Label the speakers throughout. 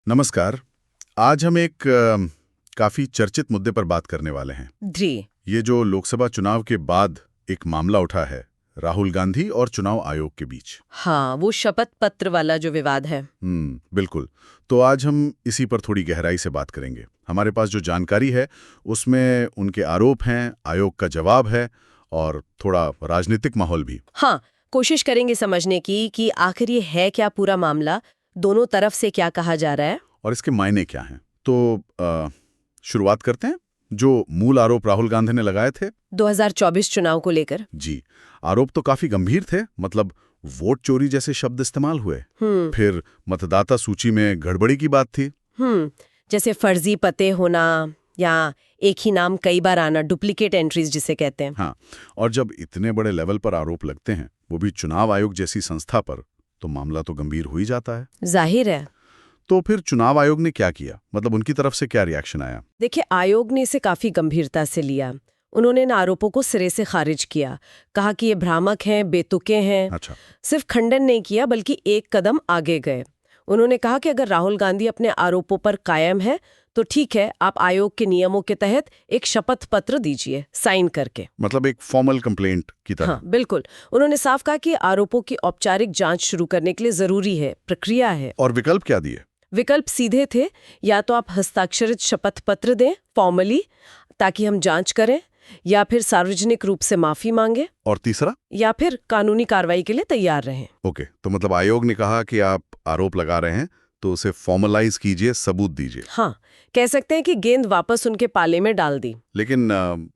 Speaker 1: नमस्कार। आज हम एक काफी चर्चित मुद्दे पर बात करने वाले हैं।
Speaker 2: जी।
Speaker 1: ये जो लोकसभा चुनाव के बाद एक मामला उठा है, राहुल गांधी और चुनाव आयोग के बीच।
Speaker 2: हाँ, वो शपथ पत्र वाला जो विवाद है।
Speaker 1: बिल्कुल। तो आज हम इसी पर थोड़ी गहराई से बात करेंगे। हमारे पास जो जानकारी है उसमें उनके आरोप हैं, आयोग का जवाब है और थोड़ा राजनीतिक माहौल भी।
Speaker 2: हाँ, कोशिश करेंगे समझने की कि आखिर ये है क्या पूरा मामला, दोनों तरफ से क्या कहा जा रहा है
Speaker 1: और इसके मायने क्या हैं। तो शुरुआत करते हैं। जो मूल आरोप राहुल गांधी ने लगाए थे
Speaker 2: 2024 चुनाव को लेकर।
Speaker 1: जी, आरोप तो काफी गंभीर थे। मतलब वोट चोरी जैसे शब्द इस्तेमाल हुए। फिर मतदाता सूची में गड़बड़ी की बात थी।
Speaker 2: जैसे फर्जी पते होना या एक ही नाम कई बार आना, डुप्लीकेट एंट्रीज जिसे कहते हैं।
Speaker 1: हाँ, और जब इतने बड़े लेवल पर आरोप लगते हैं, वो भी चुनाव आयोग जैसी संस्था पर, तो मामला तो गंभीर हो ही जाता है।
Speaker 2: जाहिर है।
Speaker 1: तो फिर चुनाव आयोग ने क्या किया? मतलब उनकी तरफ से क्या रिएक्शन आया?
Speaker 2: देखिए, आयोग ने इसे काफी गंभीरता से लिया। उन्होंने इन आरोपों को सिरे से खारिज किया, कहा कि ये भ्रामक हैं, बेतुके हैं।
Speaker 1: अच्छा।
Speaker 2: सिर्फ खंडन नहीं किया बल्कि एक कदम आगे गए। उन्होंने कहा कि अगर राहुल गांधी अपने आरोपों पर कायम है तो ठीक है, आप आयोग के नियमों के तहत एक शपथ पत्र दीजिए साइन करके।
Speaker 1: मतलब एक फॉर्मल कंप्लेंट की तरह।
Speaker 2: हाँ, बिल्कुल। उन्होंने साफ कहा कि आरोपों की औपचारिक जांच शुरू करने के लिए जरूरी है, प्रक्रिया है।
Speaker 1: और विकल्प क्या दिए?
Speaker 2: विकल्प सीधे थे, या तो आप हस्ताक्षरित शपथ पत्र दें फॉर्मली ताकि हम जांच करें, या फिर सार्वजनिक रूप से माफी मांगे,
Speaker 1: और तीसरा?
Speaker 2: या फिर कानूनी कार्रवाई के लिए तैयार रहें।
Speaker 1: ओके, तो मतलब आयोग ने कहा कि आप आरोप लगा रहे हैं तो उसे फॉर्मलाइज कीजिए, सबूत दीजिए।
Speaker 2: हाँ, कह सकते हैं कि गेंद वापस उनके पाले में डाल दी।
Speaker 1: लेकिन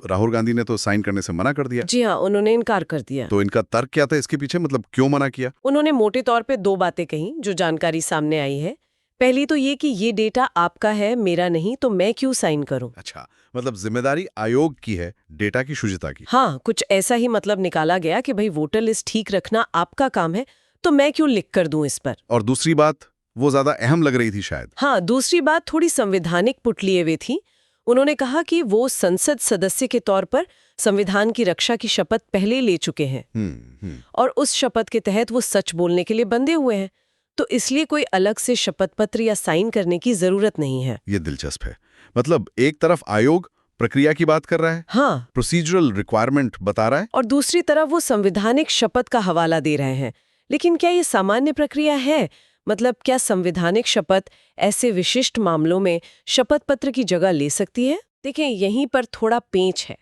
Speaker 1: राहुल गांधी ने तो साइन करने से मना कर दिया।
Speaker 2: जी हाँ, उन्होंने इनकार कर दिया।
Speaker 1: तो इनका तर्क क्या था इसके पीछे? मतलब क्यों मना किया?
Speaker 2: उन्होंने मोटे तौर पे दो बातें कही जो जानकारी सामने आई है। पहली तो ये कि ये डेटा आपका है, मेरा नहीं, तो मैं क्यों साइन करूं।
Speaker 1: अच्छा, मतलब जिम्मेदारी आयोग की है, डेटा की शुचिता की।
Speaker 2: हाँ, कुछ ऐसा ही मतलब निकाला गया कि भाई वोटर लिस्ट ठीक रखना आपका काम है, तो मैं क्यों लिख कर दूं इस पर।
Speaker 1: और दूसरी बात, वो ज्यादा अहम लग रही थी शायद।
Speaker 2: हाँ, दूसरी बात थोड़ी संवैधानिक पुट लिए हुए थी। उन्होंने कहा कि वो संसद सदस्य के तौर पर संविधान की रक्षा की शपथ पहले ले चुके हैं और उस शपथ के तहत वो सच बोलने के लिए बंधे हुए हैं, तो इसलिए कोई अलग से शपथ पत्र या साइन करने की जरूरत नहीं है।
Speaker 1: ये दिलचस्प है। मतलब एक तरफ आयोग प्रक्रिया की बात कर रहा है,
Speaker 2: हाँ,
Speaker 1: प्रोसीजरल रिक्वायरमेंट बता रहा है,
Speaker 2: और दूसरी तरफ वो संवैधानिक शपथ का हवाला दे रहे हैं। लेकिन क्या ये सामान्य प्रक्रिया है? मतलब क्या संवैधानिक शपथ ऐसे विशिष्ट मामलों में शपथ पत्र की जगह ले सकती है? देखिए, यहीं पर थोड़ा पेंच है।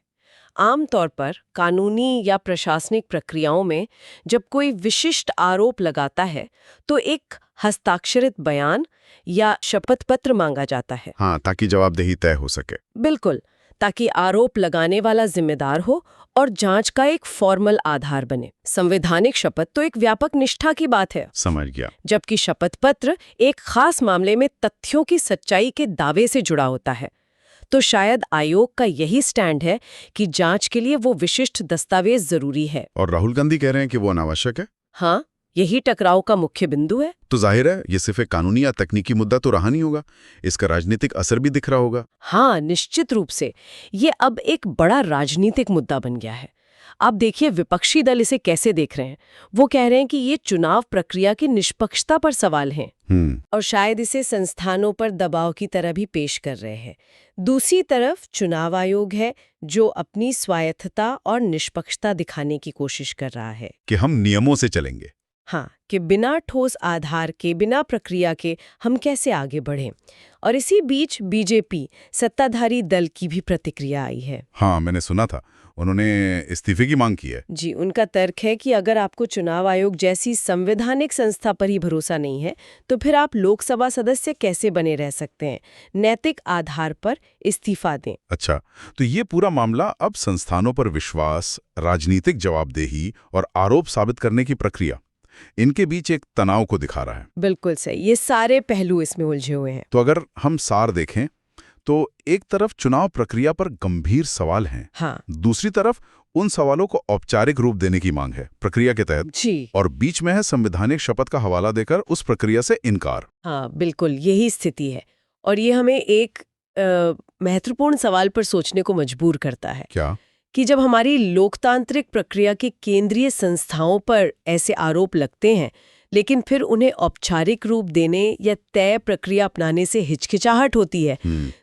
Speaker 2: आमतौर पर कानूनी या प्रशासनिक प्रक्रियाओं में जब कोई विशिष्ट आरोप लगाता है तो एक हस्ताक्षरित बयान या शपथ पत्र मांगा जाता है।
Speaker 1: हाँ, ताकि जवाबदेही तय हो सके।
Speaker 2: बिल्कुल, ताकि आरोप लगाने वाला जिम्मेदार हो और जांच का एक फॉर्मल आधार बने। संवैधानिक शपथ तो एक व्यापक निष्ठा की बात है,
Speaker 1: समझ गया।
Speaker 2: जबकि शपथ पत्र एक खास मामले में तथ्यों की सच्चाई के दावे से जुड़ा होता है। तो शायद आयोग का यही स्टैंड है कि जांच के लिए वो विशिष्ट दस्तावेज जरूरी है।
Speaker 1: और राहुल गांधी कह रहे हैं कि वो अनावश्यक है।
Speaker 2: हाँ, यही टकराव का मुख्य बिंदु है।
Speaker 1: तो जाहिर है ये सिर्फ एक कानूनी या तकनीकी मुद्दा तो रहा नहीं होगा, इसका राजनीतिक असर भी दिख रहा होगा।
Speaker 2: हाँ, निश्चित रूप से ये अब एक बड़ा राजनीतिक मुद्दा बन गया है। आप देखिए विपक्षी दल इसे कैसे देख रहे हैं। वो कह रहे हैं कि ये चुनाव प्रक्रिया की निष्पक्षता पर सवाल हैं और शायद इसे संस्थानों पर दबाव की तरह भी पेश कर रहे हैं। दूसरी तरफ चुनाव आयोग है जो अपनी स्वायत्तता और निष्पक्षता दिखाने की कोशिश कर रहा है
Speaker 1: कि हम नियमों से चलेंगे।
Speaker 2: हाँ, कि बिना ठोस आधार के, बिना प्रक्रिया के हम कैसे आगे बढ़ें। और इसी बीच बीजेपी सत्ताधारी दल की भी प्रतिक्रिया आई है।
Speaker 1: हाँ, मैंने सुना था, उन्होंने इस्तीफे की मांग की है।
Speaker 2: जी, उनका तर्क है कि अगर आपको चुनाव आयोग जैसी संवैधानिक संस्था पर ही भरोसा नहीं है तो फिर आप लोकसभा सदस्य कैसे बने रह सकते हैं। नैतिक आधार पर इस्तीफा दें।
Speaker 1: अच्छा, तो ये पूरा मामला अब संस्थानों पर विश्वास, राजनीतिक जवाबदेही और आरोप साबित करने की प्रक्रिया, इनके बीच एक तनाव को दिखा रहा है।
Speaker 2: बिल्कुल सही, ये सारे पहलू इसमें उलझे हुए हैं।
Speaker 1: तो अगर हम सार देखें तो एक तरफ चुनाव प्रक्रिया पर गंभीर सवाल हैं,
Speaker 2: हाँ,
Speaker 1: दूसरी तरफ उन सवालों को औपचारिक रूप देने की मांग है प्रक्रिया के तहत,
Speaker 2: जी,
Speaker 1: और बीच में है संवैधानिक शपथ का हवाला देकर उस प्रक्रिया से इनकार।
Speaker 2: हाँ, बिल्कुल यही स्थिति है। और ये हमें एक महत्वपूर्ण सवाल पर सोचने को मजबूर करता है।
Speaker 1: क्या?
Speaker 2: कि जब हमारी लोकतांत्रिक प्रक्रिया की केंद्रीय संस्थाओं पर ऐसे आरोप लगते हैं लेकिन फिर उन्हें औपचारिक रूप देने या तय प्रक्रिया अपनाने से हिचकिचाहट होती है।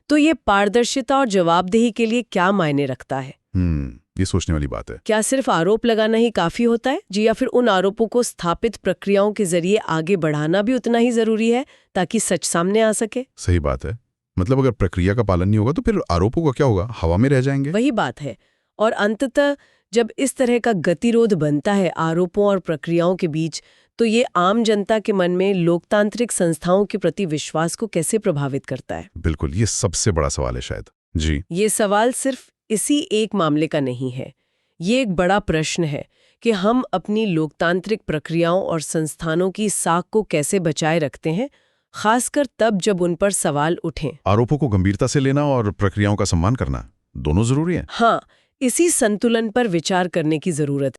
Speaker 2: तो ये पारदर्शिता और जवाबदेही के लिए क्या मायने रखता है?
Speaker 1: ये सोचने वाली बात है।
Speaker 2: क्या सिर्फ आरोप लगाना ही काफी होता है जी, या फिर उन आरोपों को स्थापित प्रक्रियाओं के जरिए आगे बढ़ाना भी उतना ही जरूरी है ताकि सच सामने आ सके?
Speaker 1: सही बात है। मतलब अगर प्रक्रिया का पालन नहीं होगा तो फिर आरोपों का क्या होगा? हवा में रह जाएंगे।
Speaker 2: वही बात है। और अंततः जब इस तरह का गतिरोध बनता है आरोपों और प्रक्रियाओं के बीच, तो ये आम जनता के मन में लोकतांत्रिक संस्थाओं के प्रति विश्वास को कैसे प्रभावित करता है?
Speaker 1: बिल्कुल, ये सबसे बड़ा सवाल है शायद। जी।
Speaker 2: ये सवाल सिर्फ इसी एक मामले का नहीं है। ये एक बड़ा प्रश्न है कि हम अपनी लोकतांत्रिक प्रक्रियाओं और संस्थानों की साख को कैसे बचाए रखते हैं, खासकर तब जब उन पर सवाल उठें।
Speaker 1: आरोपों को गंभीरता से लेना और प्रक्रियाओं का सम्मान करना दोनों जरूरी है।
Speaker 2: हाँ, इसी संतुलन पर विचार करने की जरूरत है।